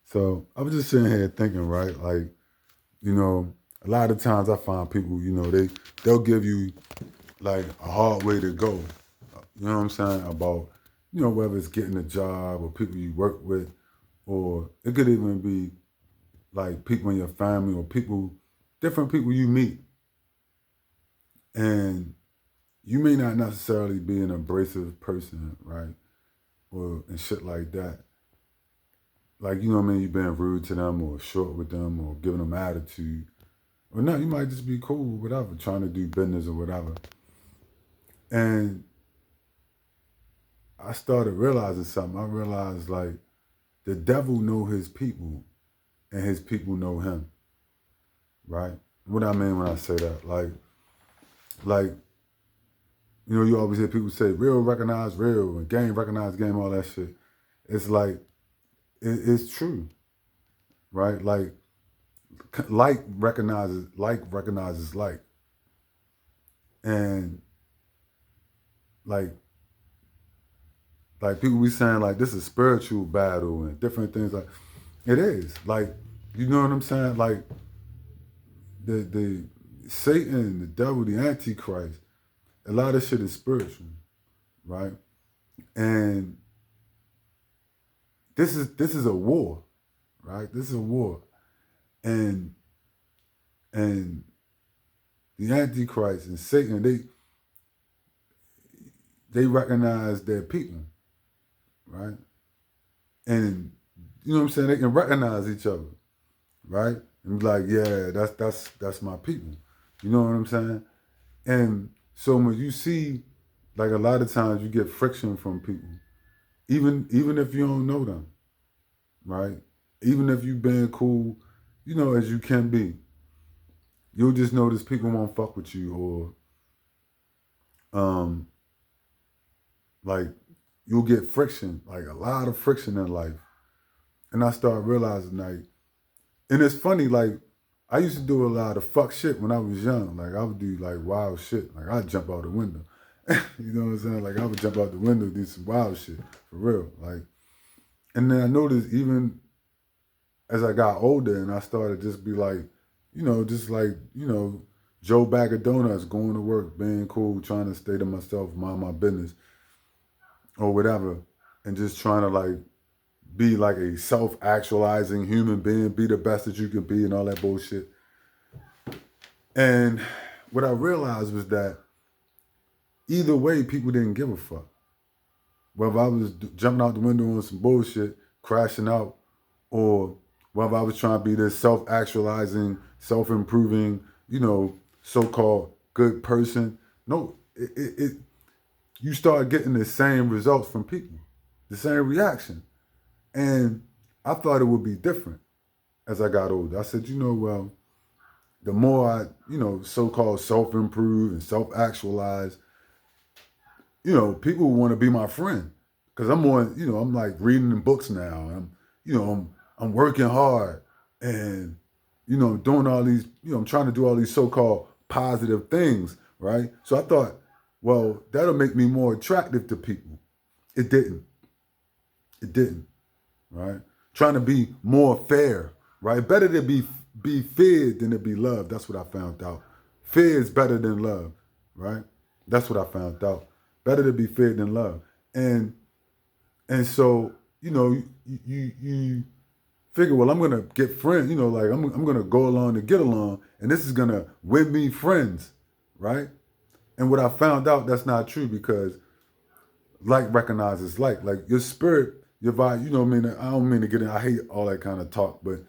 So I was just sitting here thinking, right? Like, you know, a lot of times I find people, they'll give you like a hard way to go. You know what I'm saying? About, whether it's getting a job or people you work with, or it could even be like people in your family or different people you meet. And you may not necessarily be an abrasive person, right? Or and shit like that. Like, you know what I mean? You've been rude to them or short with them or giving them attitude. Or not, you might just be cool, whatever, trying to do business or whatever. And I started realizing something. I realized like the devil know his people and his people know him, right? What I mean when I say that, like you always hear people say real recognize real and game recognize game, all that shit. It's like it's true, right? Like recognizes like, and like like people be saying like this is spiritual battle and different things like it is like you know what I'm saying like the Satan, the devil, the Antichrist, a lot of shit is spiritual, right? And this is a war, right? This is a war, and and the Antichrist and Satan they recognize their people, right? And you know what I'm saying? They can recognize each other, right? And be like, yeah, that's my people. You know what I'm saying? And so when you see, like a lot of times you get friction from people, even if you don't know them, right? Even if you've been cool, as you can be, you'll just notice people won't fuck with you, or like you'll get friction, like a lot of friction in life. And I started realizing like, and it's funny, like I used to do a lot of fuck shit when I was young. Like I would do like wild shit. Like I'd jump out the window. You know what I'm saying? Like I would jump out the window, do some wild shit for real. Like, and then I noticed even as I got older and I started just be like, just like, Joe Bag of Donuts, going to work, being cool, trying to stay to myself, mind my business, or whatever, and just trying to like be like a self-actualizing human being, be the best that you can be and all that bullshit. And what I realized was that either way, people didn't give a fuck. Whether I was jumping out the window on some bullshit, crashing out, or whether I was trying to be this self-actualizing, self-improving, so-called good person. No, you start getting the same results from people, the same reaction. And I thought it would be different as I got older. I said, well, the more I, so-called self-improve and self-actualize, people want to be my friend because I'm more, I'm like reading in books now. I'm working hard, and doing all these, I'm trying to do all these so-called positive things, right? So I thought, well, that'll make me more attractive to people. It didn't. It didn't, right? Trying to be more fair, right? Better to be feared than to be loved. That's what I found out. Fear is better than love, right? That's what I found out. Better to be feared than love. And so, you figure, well, I'm gonna get friends, like I'm gonna go along to get along, and this is gonna win me friends, right? And what I found out, that's not true, because like recognizes like your spirit, your vibe. I mean, I don't mean to get in. I hate all that kind of talk, but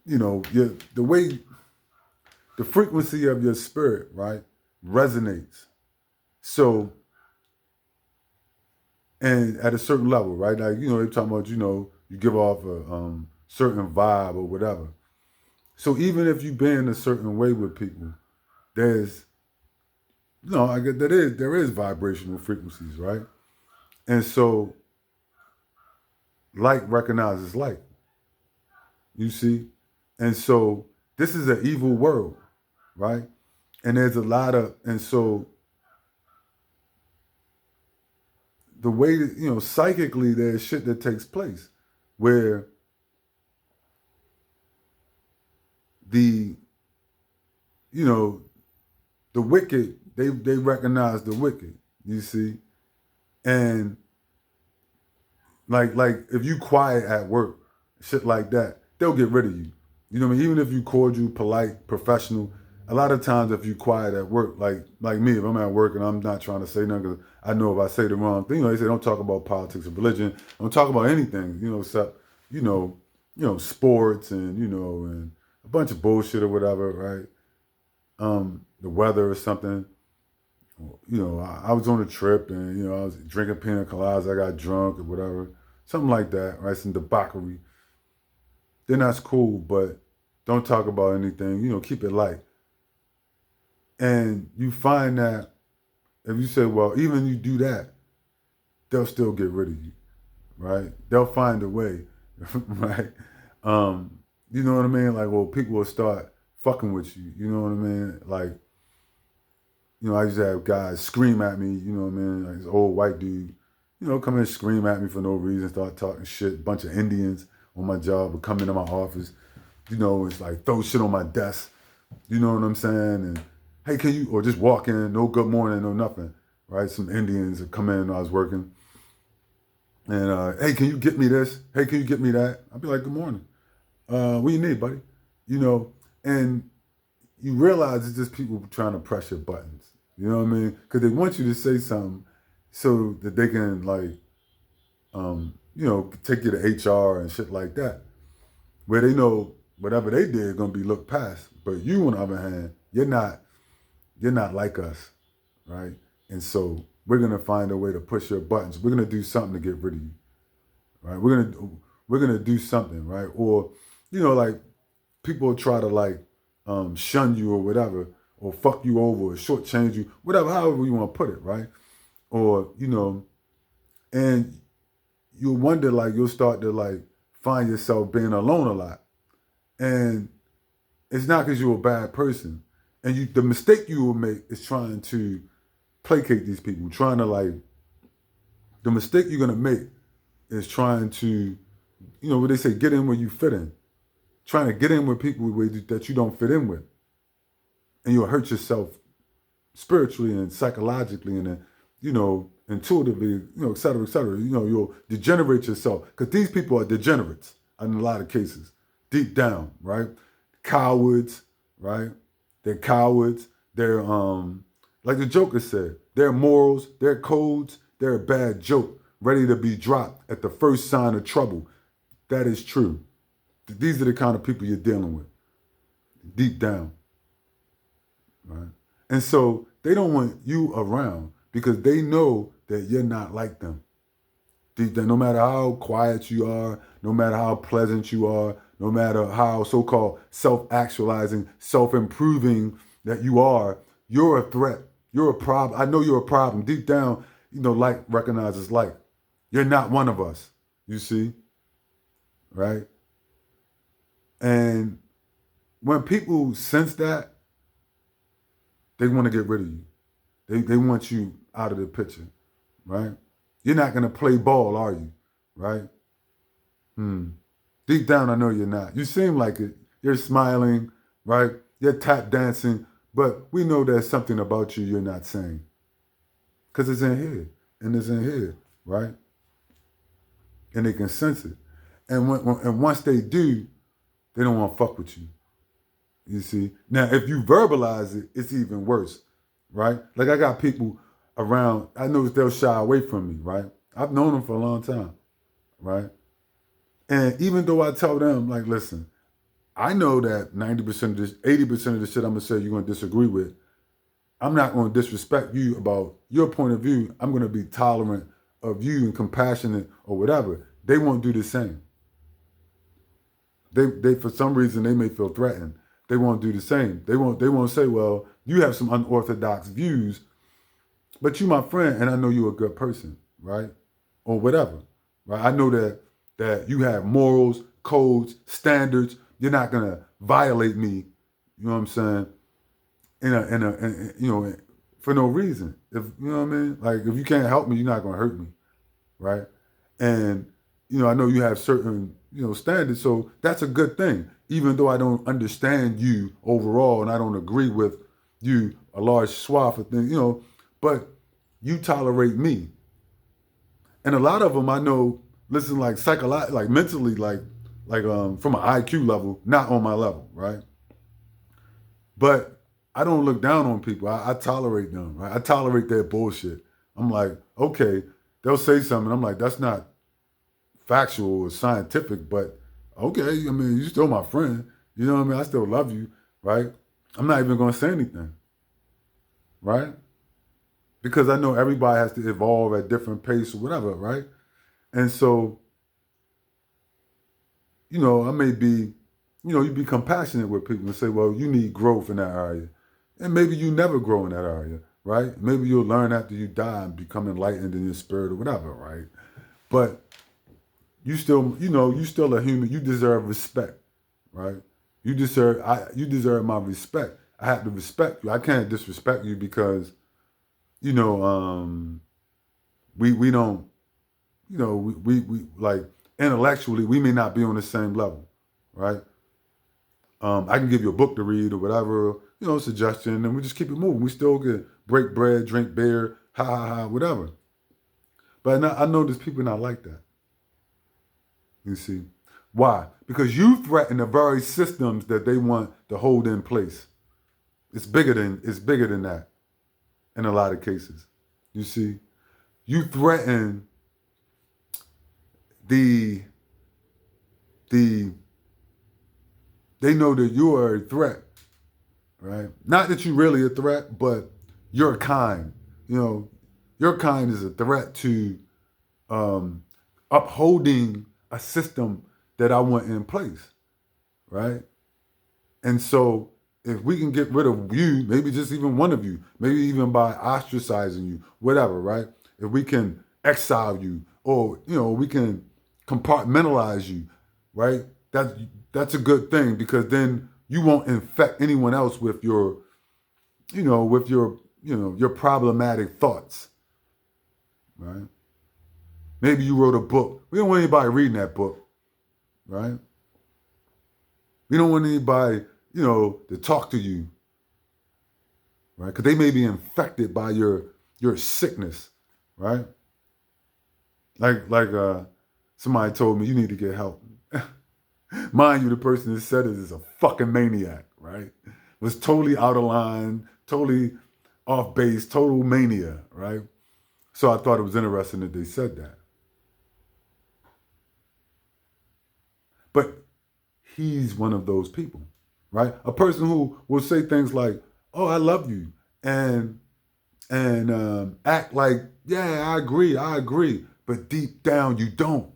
the way, the frequency of your spirit, right, resonates. So, and at a certain level, right, like you're talking about, you give off a certain vibe or whatever. So even if you've been a certain way with people, there's, I get there is vibrational frequencies, right? And so like recognizes like, you see, and so this is an evil world, right? And there's a lot of, and so the way that, psychically there's shit that takes place where the, you know, the wicked, they recognize the wicked, you see? And like if you quiet at work, shit like that, they'll get rid of you. You know what I mean? Even if you cordial, polite, professional, a lot of times if you quiet at work, like me, if I'm at work and I'm not trying to say nothing, because I know if I say the wrong thing, they say don't talk about politics or religion, don't talk about anything, except sports and and a bunch of bullshit or whatever, right? The weather or something. I was on a trip and I was drinking pina coladas, I got drunk or whatever, something like that, right? Some debauchery. Then that's cool, but don't talk about anything. Keep it light. And you find that if you say, well, even you do that, they'll still get rid of you, right? They'll find a way, right? You know what I mean? Like, well, people will start fucking with you. You know what I mean? Like, I used to have guys scream at me. You know what I mean? Like this old white dude, come in and scream at me for no reason, start talking shit. Bunch of Indians on my job would come into my office. It's like throw shit on my desk. You know what I'm saying? And hey, can you, or just walk in, no good morning, no nothing, right? Some Indians would come in when I was working. And hey, can you get me this? Hey, can you get me that? I'd be like, good morning. What you need, buddy? And you realize it's just people trying to press your buttons. You know what I mean? Because they want you to say something so that they can take you to HR and shit like that, where they know whatever they did is gonna be looked past. But you, on the other hand, you're not like us, right? And so we're gonna find a way to push your buttons. We're gonna do something to get rid of you, right? We're gonna do something, right? Or like people try to shun you or whatever, or fuck you over or shortchange you, whatever, however you want to put it, right? Or and you'll wonder, you'll start to find yourself being alone a lot, and it's not because you're a bad person, and the mistake you will make is trying to placate these people, trying to the mistake you're gonna make is trying to, what they say, get in where you fit in, trying to get in with people that you don't fit in with, and you'll hurt yourself spiritually and psychologically and intuitively, et cetera, et cetera. You'll degenerate yourself because these people are degenerates in a lot of cases, deep down, right? Cowards, right? They're cowards. They're like the Joker said, their morals, their codes, they're a bad joke, ready to be dropped at the first sign of trouble. That is true. These are the kind of people you're dealing with, deep down, right? And so they don't want you around because they know that you're not like them. No matter how quiet you are, no matter how pleasant you are, no matter how so-called self-actualizing, self-improving that you are, you're a threat. You're a problem. I know you're a problem. Deep down, like recognizes like. You're not one of us, you see? Right? And when people sense that, they want to get rid of you. They want you out of the picture, right? You're not going to play ball, are you? Right? Deep down, I know you're not. You seem like it. You're smiling, right? You're tap dancing, but we know there's something about you you're not saying. Because it's in here, and it's in here, right? And they can sense it. And and once they do, they don't want to fuck with you. You see? Now, if you verbalize it, it's even worse, right? Like I got people around, I know they'll shy away from me, right? I've known them for a long time, right? And even though I tell them, listen, I know that 90% of this, 80% of the shit I'm gonna say you're gonna disagree with. I'm not gonna disrespect you about your point of view. I'm gonna be tolerant of you and compassionate or whatever. They won't do the same. They for some reason they may feel threatened. They won't do the same. They won't say, well, you have some unorthodox views, but you my friend and I know you're a good person, right? Or whatever. Right? I know that you have morals, codes, standards. You're not gonna violate me, you know what I'm saying? For no reason. If you know what I mean? If you can't help me, you're not gonna hurt me. Right? And I know you have certain, standard. So that's a good thing, even though I don't understand you overall and I don't agree with you a large swath of things, but you tolerate me. And a lot of them I know, listen, like psychologically, like mentally, from an IQ level, not on my level, right? But I don't look down on people. I tolerate them, right? I tolerate their bullshit. I'm like, okay, they'll say something. I'm like, that's not factual or scientific, but okay, I mean, you're still my friend. You know what I mean? I still love you, right? I'm not even gonna say anything, right? Because I know everybody has to evolve at different pace or whatever, right? And so, I may be, you be compassionate with people and say, well, you need growth in that area. And maybe you never grow in that area, right? Maybe you'll learn after you die and become enlightened in your spirit or whatever, right? But you still, you still a human. You deserve respect, right? You deserve my respect. I have to respect you. I can't disrespect you because, you know, we don't, we like intellectually we may not be on the same level, right? I can give you a book to read or whatever, suggestion, and we just keep it moving. We still can break bread, drink beer, ha ha ha, whatever. But I know there's people not like that. You see, why? Because you threaten the very systems that they want to hold in place. It's bigger than that in a lot of cases. You see, you threaten the the they know that you are a threat, right? Not that you're really a threat, but your kind. Your kind is a threat to um, upholding a system that I want in place, right? And so if we can get rid of you, maybe just even one of you, maybe even by ostracizing you, whatever, right? If we can exile you or, we can compartmentalize you, right? That's a good thing because then you won't infect anyone else with your, your problematic thoughts, right? Maybe you wrote a book. We don't want anybody reading that book, right? We don't want anybody, to talk to you, right? Because they may be infected by your sickness, right? Like somebody told me you need to get help. Mind you, the person that said it is a fucking maniac, right? Was totally out of line, totally off base, total mania, right? So I thought it was interesting that they said that. But he's one of those people, right? A person who will say things like, "Oh, I love you," and act like, "Yeah, I agree," but deep down you don't,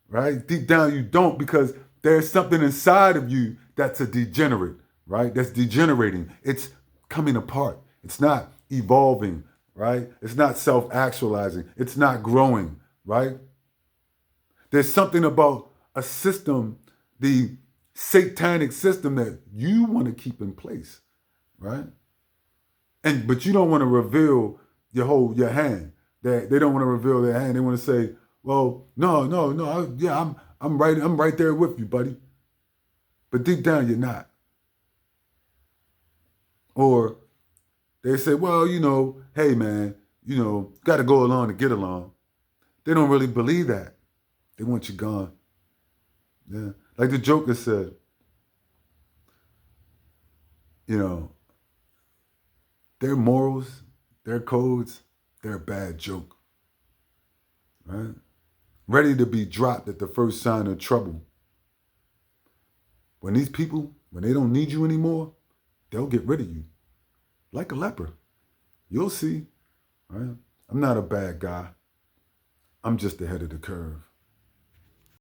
right? Deep down you don't because there's something inside of you that's a degenerate, right? That's degenerating. It's coming apart. It's not evolving, right? It's not self-actualizing. It's not growing, right? There's something about a system, the satanic system that you want to keep in place, right? But you don't want to reveal your hand. They don't want to reveal their hand. They want to say, well, no, I'm right there with you, buddy. But deep down, you're not. Or they say, well, hey man, got to go along to get along. They don't really believe that. They want you gone. Yeah. Like the Joker said, their morals, their codes, they're a bad joke. Right? Ready to be dropped at the first sign of trouble. When these people, when they don't need you anymore, they'll get rid of you. Like a leper. You'll see. Right? I'm not a bad guy. I'm just ahead of the curve.